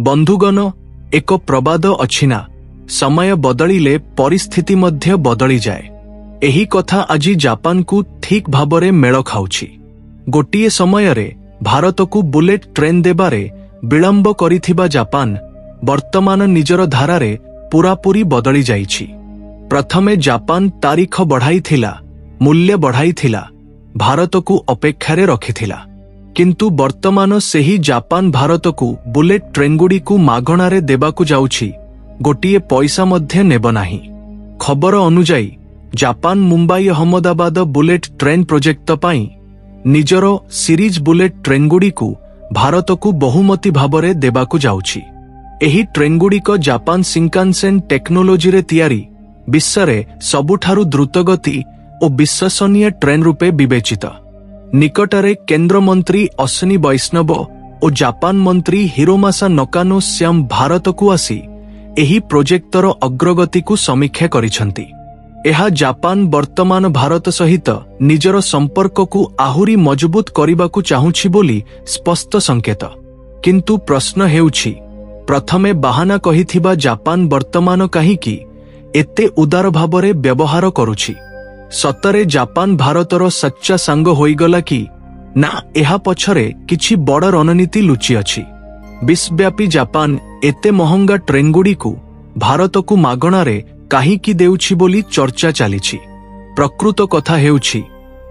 बंधुगण एक प्रबाद अछि ना, समय बदलिले परिस्थिति मध्य बदली जाए। एही कथा आजी जापान को ठीक भाबरे मेल खाउछि। गोटिए समय रे भारत को बुलेट ट्रेन देबारे विलंब करिथिबा जापान वर्तमान निजर धारारे पूरापूरी बदली जाइछि। प्रथमे जापान तारीख बढ़ाइथिला, मूल्य बढ़ाइथिला, भारत को अपेक्षारे रखिथिला। किंतु वर्तमान सेही जापान भारत को बुलेट ट्रेनगुड़ी को मागणारे देबाकू जाउछि, गोटिए पैसा मध्य नेब नाही। खबर अनुजाई Japan Mumbai Ahmedabad bullet train project पाई निजर सीरीज बुलेट ट्रेनगुड़ी को भारत को बहुमती भाबरे देबाकू जाउछि। एही ट्रेनगुड़िक जापान शिंकानसेन टेक्नोलोजी रे तियारी विश्वरे सबुठारु द्रुतगति और विश्वसनीय ट्रेन रूपे विवेचित। निकटरे केंद्र मंत्री अश्विनी वैष्णव और जापान मंत्री हिरोमासा नकानो श्याम भारत को आसी एही प्रोजेक्टर अग्रगति को समीक्षा करिसंती। एहा जापान वर्तमान भारत सहित निजर संपर्क को आहुरी मजबूत करिबाकू चाहुछि बोली स्पष्ट संकेत। किंतु प्रश्न हेउछि, प्रथमे बाहाना कहिथिबा जापान वर्तमान काहीकि एते उदार भाबरे व्यवहार करुछि? सतरे जापान भारतर सच्चा सांग होइगला कि ना एहा पछरे किछि बड़ रणनीति लुचि अछि? विश्वव्यापी जापान एते महंगा ट्रेनगुड़ी को भारत को मागणारे काहीकि देउछि बोली चर्चा चलिछि। प्रकृत कथा हेउछि,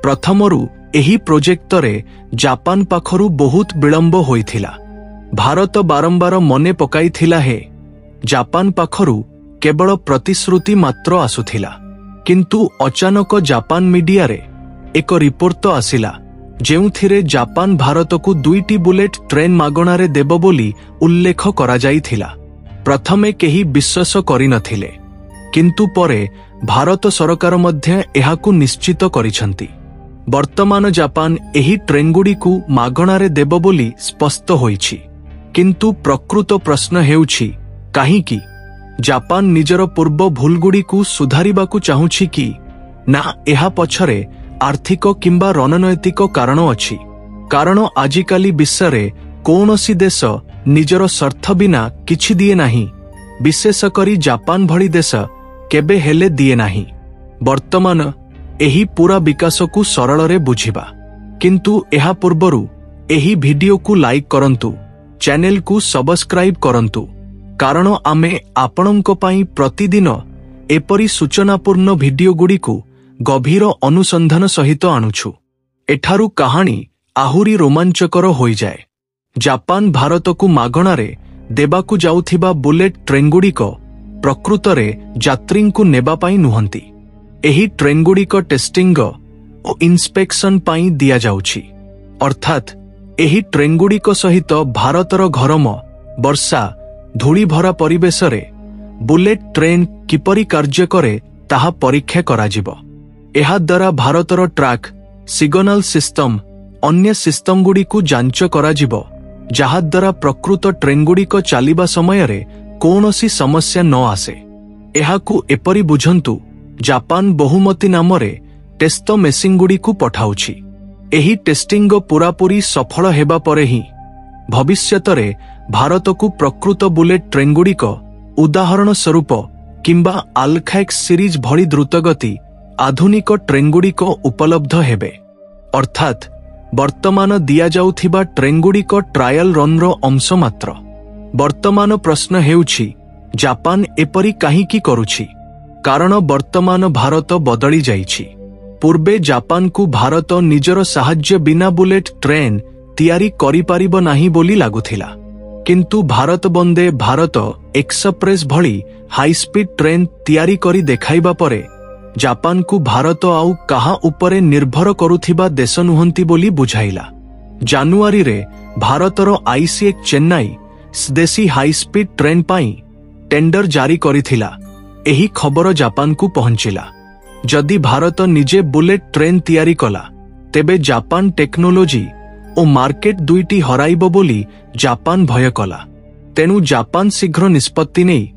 प्रथमरु एही प्रोजेक्टरे जापान पाखरु बहुत विलंब होइथिला। भारत बारंबार मने पकाइथिला हे जापान पाखरु केवल प्रतिश्रुति मात्र आसुथिला। किंतु अचानक जापान मीडिया रे एक रिपोर्ट आसिला जेउथिरे जापान भारत को 2टी बुलेट ट्रेन मागणारे देब बोली उल्लेख करा जाइथिला। प्रथमे केही विश्वास करि नथिले, किंतु परे भारत सरकार मध्य एहाकू निश्चित करिसंती। वर्तमान जापान एही ट्रेनगुड़ी को मागणारे देब बोली स्पष्ट होइछि। किंतु प्रकृत प्रश्न हेउछि, काहीकि जापान निजर पूर्व भूलगुड़ी को सुधारिबाकू चाहुछि कि ना एहा पछरे आर्थिक किंबा रणनैतिक कारण अछि? कारण आजिकाली विश्वरे कौनसी देश निजर स्वार्थ बिना किछि दिए नाही, विशेष करी जापान भली देश केबे हेले दिए नाही। वर्तमान एही पूरा विकास को सरल रे बुझिबा। किंतु एहा पूर्वरु एही वीडियो को लाइक करंतु, चैनल को सब्सक्राइब करंतु, कारण आमे आपणंको पाई प्रतिदिन एपरी सूचनापूर्ण वीडियो गुड़ी को गभीर अनुसंधान सहित आणुछु। एठारु कहानी आहुरी रोमांचकर होई जाए। जापान भारत को मागणारे देबाकू जाउथिबा बुलेट ट्रेनगुड़िक प्रकृतरे यात्री को नेबा पाई नुहंती। एही ट्रेनगुड़िक टेस्टिंग और इंस्पेक्शन पाई दिया जाउछि। अर्थात एही ट्रेनगुड़िक सहित भारतर घरम, वर्षा, धूली भरा परिवेश रे बुलेट ट्रेन किपरि कार्य करे ताहा परीक्षा कराजिब। एहा द्वारा भारतर ट्रैक, सिग्नल सिस्टम, अन्य सिस्टम गुड़ी को जांच कराजिब, जहा द्वारा प्रकृत ट्रेनगुड़िक चलिबा समय रे कौनसी समस्या न आसे। एहाकू एपरि बुझंतु, जापान बहुमती नामरे टेस्ट मेसिन गुड़ी को पठाउछि। एही टेस्टिंग पूरापूरी सफल हेबा परे ही भविष्यतरे भारत को प्रकृत बुलेट ट्रेनगुड़िक उदाहरण स्वरूप किंबा अल्फाएक्स सीरीज भली द्रुतगति आधुनिक ट्रेनगुड़िक उपलब्ध हेबे। अर्थात वर्तमान दिया जाउथिबा ट्रेनगुड़िक ट्रायल रनर अंश मात्र। वर्तमान प्रश्न हेउछि, जापान एपरि काहीकि करुछि? कारण वर्तमान भारत बदली जाइछि। पूर्वे जापान को भारत निजर साहाय्य बिना बुलेट ट्रेन तियारी करि पारिब नाही बोली लागुथिला। किंतु भारत बंदे भारत एक्सप्रेस भली हाई स्पीड ट्रेन तियारी करी देखाइबा परे जापान को भारत आउ कहा उपरे निर्भर करुथिबा देश नुहंती बोली बुझाइला। जानुआरी रे भारतर आईसीएच चेन्नई स्वदेशी हाई स्पीड ट्रेन पाई टेंडर जारी करिथिला। एही खबर जापान को पहुंचिला। जदि भारत निजे बुलेट ट्रेन तियारी कला, तेबे जापान टेक्नोलोजी और मार्केट दुईटी हराइब बोली जापान भय कला। तेणु जापान शीघ्र निष्पत्ति नहीं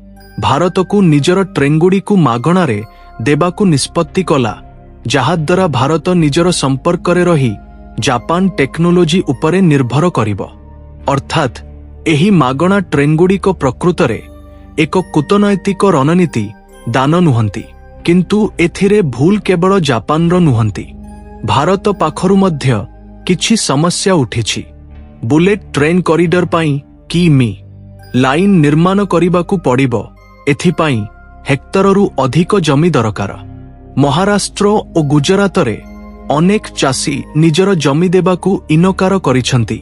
भारत को निजर ट्रेनगुड़ी को मागणारे देबाकू निष्पत्ति कला, जहा द्वारा भारत निजर संपर्क रे रही जापान टेक्नोलोजी उपरे निर्भर करिब। अर्थात ଏହି ମାଗଣା ଟ୍ରେନ୍ଗୁଡ଼ିକ ପ୍ରକୃତରେ ଏକ କୂଟନୈତିକ ରଣନୀତି ଦାନ ନୁହନ୍ତି, କିନ୍ତୁ ଏଥିରେ ଭୁଲ କେବଳ ଜାପାନର ନୁହନ୍ତି, ଭାରତ ପାଖରୁ ମଧ୍ୟ କିଛି ସମସ୍ୟା ଉଠିଛି। ବୁଲେଟ୍ ଟ୍ରେନ୍ କରିଡର ପାଇଁ କି.ମି. ଲାଇନ୍ ନିର୍ମାଣ କରିବାକୁ ପଡ଼ିବ। ଏଥିପାଇଁ ହେକ୍ଟରରୁ ଅଧିକ ଜମି ଦରକାର। ମହାରାଷ୍ଟ୍ର ଓ ଗୁଜରାତରେ ଅନେକ ଚାଷୀ ନିଜର ଜମି ଦେବାକୁ ଇନକାର କରିଛନ୍ତି।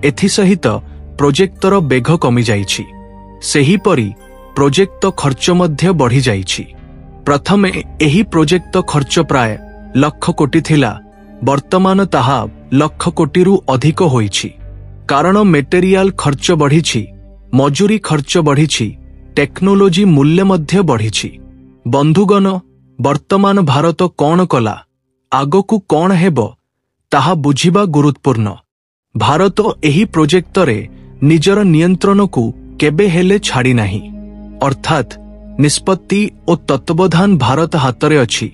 ଏଥିସହିତ ପ୍ରୋଜେକ୍ଟର ବେଗ କମିଯାଇଛି। ସେହିପରି ପ୍ରୋଜେକ୍ଟ ଖର୍ଚ୍ଚ ମଧ୍ୟ ବଢ଼ିଯାଇଛି। ପ୍ରଥମେ ଏହି ପ୍ରୋଜେକ୍ଟ ଖର୍ଚ୍ଚ ପ୍ରାୟ 1,00,000 କୋଟି ଥିଲା, ବର୍ତ୍ତମାନ ତାହା 1,00,000 କୋଟିରୁ ଅଧିକ ହୋଇଛି। କାରଣ ମେଟେରିଆଲ ଖର୍ଚ୍ଚ ବଢ଼ିଛି, ମଜୁରୀ ଖର୍ଚ୍ଚ ବଢ଼ିଛି, ଟେକ୍ନୋଲୋଜି ମୂଲ୍ୟ ମଧ୍ୟ ବଢ଼ିଛି। ବନ୍ଧୁଗଣ, ବର୍ତ୍ତମାନ ଭାରତ କ'ଣ କଲା, ଆଗକୁ କ'ଣ ହେବ, ତାହା ବୁଝିବା ଗୁରୁତ୍ୱପୂର୍ଣ୍ଣ। ଭାରତ ଏହି ପ୍ରୋଜେକ୍ଟରେ ନିଜର ନିୟନ୍ତ୍ରଣକୁ କେବେ ହେଲେ ଛାଡ଼ି ନାହିଁ। ଅର୍ଥାତ୍ ନିଷ୍ପତ୍ତି ଓ ତତ୍ତ୍ୱାବଧାନ ଭାରତ ହାତରେ ଅଛି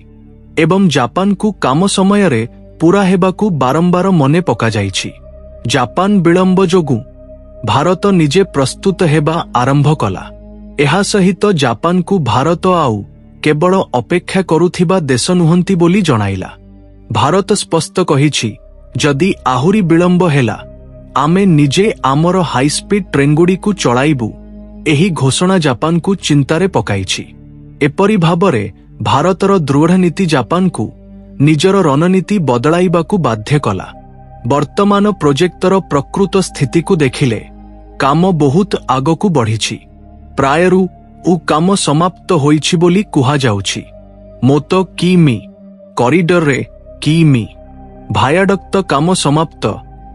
ଏବଂ ଜାପାନକୁ କାମ ସମୟରେ ପୂରା ହେବାକୁ ବାରମ୍ବାର ମନେ ପକାଯାଇଛି। ଜାପାନ ବିଳମ୍ବ ଯୋଗୁଁ ଭାରତ ନିଜେ ପ୍ରସ୍ତୁତ ହେବା ଆରମ୍ଭ କଲା। ଏହା ସହିତ ଜାପାନକୁ ଭାରତ ଆଉ କେବଳ ଅପେକ୍ଷା କରୁଥିବା ଦେଶ ନୁହନ୍ତି ବୋଲି ଜଣାଇଲା। ଭାରତ ସ୍ପଷ୍ଟ କହିଛି, ଯଦି ଆହୁରି ବିଳମ୍ବ ହେଲା, ଆମେ ନିଜେ ଆମର ହାଇସ୍ପିଡ୍ ଟ୍ରେନ୍ଗୁଡ଼ିକୁ ଚଳାଇବୁ। ଏହି ଘୋଷଣା ଜାପାନକୁ ଚିନ୍ତାରେ ପକାଇଛି। ଏପରି ଭାବରେ ଭାରତର ଦୃଢ଼ ନୀତି ଜାପାନକୁ ନିଜର ରଣନୀତି ବଦଳାଇବାକୁ ବାଧ୍ୟ କଲା। ବର୍ତ୍ତମାନ ପ୍ରୋଜେକ୍ଟର ପ୍ରକୃତ ସ୍ଥିତିକୁ ଦେଖିଲେ କାମ ବହୁତ ଆଗକୁ ବଢ଼ିଛି। ପ୍ରାୟରୁ କାମ ସମାପ୍ତ ହୋଇଛି ବୋଲି କୁହାଯାଉଛି। ମୋତ କି.ମି. କରିଡରରେ କି.ମି. ଭାୟାଡକ୍ଟ କାମ ସମାପ୍ତ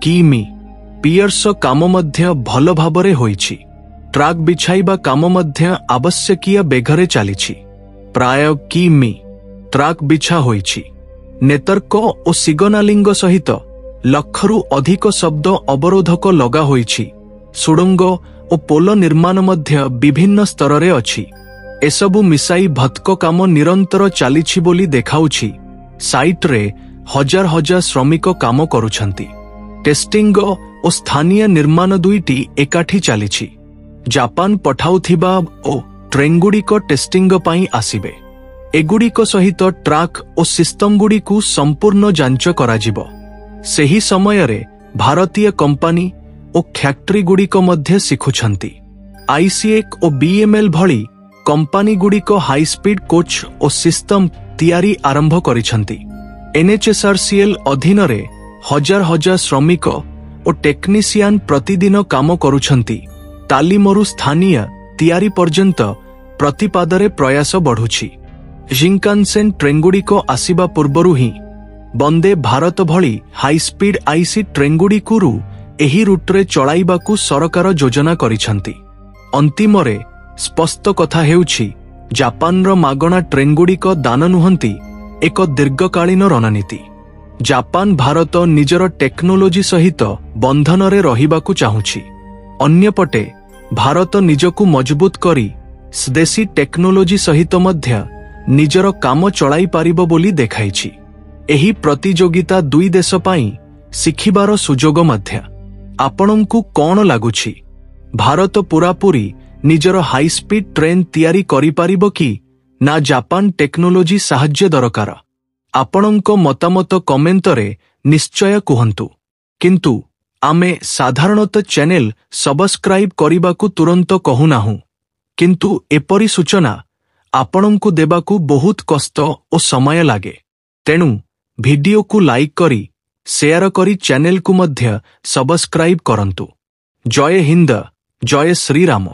କି.ମି. ପିୟର୍ସ କାମ ମଧ୍ୟ ଭଲ ଭାବରେ ହୋଇଛି। ଟ୍ରାକ୍ ବିଛାଇବା କାମ ମଧ୍ୟ ଆବଶ୍ୟକୀୟ ବେଗରେ ଚାଲିଛି। ପ୍ରାୟ କି.ମି. ଟ୍ରାକ୍ ବିଛା ହୋଇଛି। ନେତର୍କ ଓ ସିଗନାଲିଙ୍ଗ ସହିତ 1,00,000ରୁ ଅଧିକ ଶବ୍ଦ ଅବରୋଧକ ଲଗା ହୋଇଛି। ସୁଡ଼ଙ୍ଗ ଓ ପୋଲ ନିର୍ମାଣ ମଧ୍ୟ ବିଭିନ୍ନ ସ୍ତରରେ ଅଛି। ଏସବୁ ମିଶାଇ ଭତ୍କ କାମ ନିରନ୍ତର ଚାଲିଛି ବୋଲି ଦେଖାଉଛି। ସାଇଟ୍ରେ ହଜାର ହଜାର ଶ୍ରମିକ କାମ କରୁଛନ୍ତି। ଟେଷ୍ଟିଂ ଓ ସ୍ଥାନୀୟ ନିର୍ମାଣ ଦୁଇଟି ଏକାଠି ଚାଲିଛି। ଜାପାନ ପଠାଉଥିବା ଟ୍ରେନ୍ଗୁଡ଼ିକ ଟେଷ୍ଟିଂ ପାଇଁ ଆସିବେ। ଏଗୁଡ଼ିକ ସହିତ ଟ୍ରାକ୍ ଓ ସିଷ୍ଟମଗୁଡ଼ିକୁ ସମ୍ପୂର୍ଣ୍ଣ ଯାଞ୍ଚ କରାଯିବ। ସେହି ସମୟରେ ଭାରତୀୟ କମ୍ପାନୀ ଓ ଫ୍ୟାକ୍ଟ୍ରିଗୁଡ଼ିକ ମଧ୍ୟ ଶିଖୁଛନ୍ତି। ICX ଓ BML ଭଳି କମ୍ପାନୀଗୁଡ଼ିକ ହାଇସ୍ପିଡ୍ କୋଚ୍ ଓ ସିଷ୍ଟମ ତିଆରି ଆରମ୍ଭ କରିଛନ୍ତି। NHSRCL ଅଧୀନରେ ହଜାର ହଜାର ଶ୍ରମିକ ଓ ଟେକ୍ନିସିଆନ ପ୍ରତିଦିନ କାମ କରୁଛନ୍ତି। ତାଲିମରୁ ସ୍ଥାନୀୟ ତିଆରି ପର୍ଯ୍ୟନ୍ତ ପ୍ରତିପାଦରେ ପ୍ରୟାସ ବଢ଼ୁଛି। ଜିଙ୍କାନସେନ୍ ଟ୍ରେନ୍ଗୁଡ଼ିକ ଆସିବା ପୂର୍ବରୁ ହିଁ ବନ୍ଦେ ଭାରତ ଭଳି ହାଇସ୍ପିଡ୍ IC ଟ୍ରେନ୍ଗୁଡ଼ିକୁ ଏହି ରୁଟ୍ରେ ଚଳାଇବାକୁ ସରକାର ଯୋଜନା କରିଛନ୍ତି। ଅନ୍ତିମରେ ସ୍ପଷ୍ଟ କଥା ହେଉଛି, ଜାପାନର ମାଗଣା ଟ୍ରେନ୍ଗୁଡ଼ିକ ଦାନ ନୁହନ୍ତି, ଏକ ଦୀର୍ଘକାଳୀନ ରଣନୀତି। ଜାପାନ ଭାରତ ନିଜର ଟେକ୍ନୋଲୋଜି ସହିତ ବନ୍ଧନରେ ରହିବାକୁ ଚାହୁଁଛି। ଅନ୍ୟପଟେ ଭାରତ ନିଜକୁ ମଜବୁତ କରି ସ୍ୱଦେଶୀ ଟେକ୍ନୋଲୋଜି ସହିତ ମଧ୍ୟ ନିଜର କାମ ଚଳାଇ ପାରିବ ବୋଲି ଦେଖାଇଛି। ଏହି ପ୍ରତିଯୋଗିତା ଦୁଇ ଦେଶ ପାଇଁ ଶିଖିବାର ସୁଯୋଗ ମଧ୍ୟ। ଆପଣଙ୍କୁ କ'ଣ ଲାଗୁଛି, ଭାରତ ପୂରାପୂରି ନିଜର ହାଇସ୍ପିଡ୍ ଟ୍ରେନ୍ ତିଆରି କରିପାରିବ କି ନା ଜାପାନ ଟେକ୍ନୋଲୋଜି ସାହାଯ୍ୟ ଦରକାର? ଆପଣଙ୍କ ମତାମତ କମେଣ୍ଟରେ ନିଶ୍ଚୟ କୁହନ୍ତୁ। କିନ୍ତୁ ଆମେ ସାଧାରଣତଃ ଚ୍ୟାନେଲ ସବସ୍କ୍ରାଇବ୍ କରିବାକୁ ତୁରନ୍ତ କହୁନାହୁଁ, କିନ୍ତୁ ଏପରି ସୂଚନା ଆପଣଙ୍କୁ ଦେବାକୁ ବହୁତ କଷ୍ଟ ଓ ସମୟ ଲାଗେ। ତେଣୁ ଭିଡିଓକୁ ଲାଇକ୍ କରି, ସେୟାର କରି ଚ୍ୟାନେଲକୁ ମଧ୍ୟ ସବସ୍କ୍ରାଇବ୍ କରନ୍ତୁ। ଜୟ ହିନ୍ଦ, ଜୟ ଶ୍ରୀରାମ।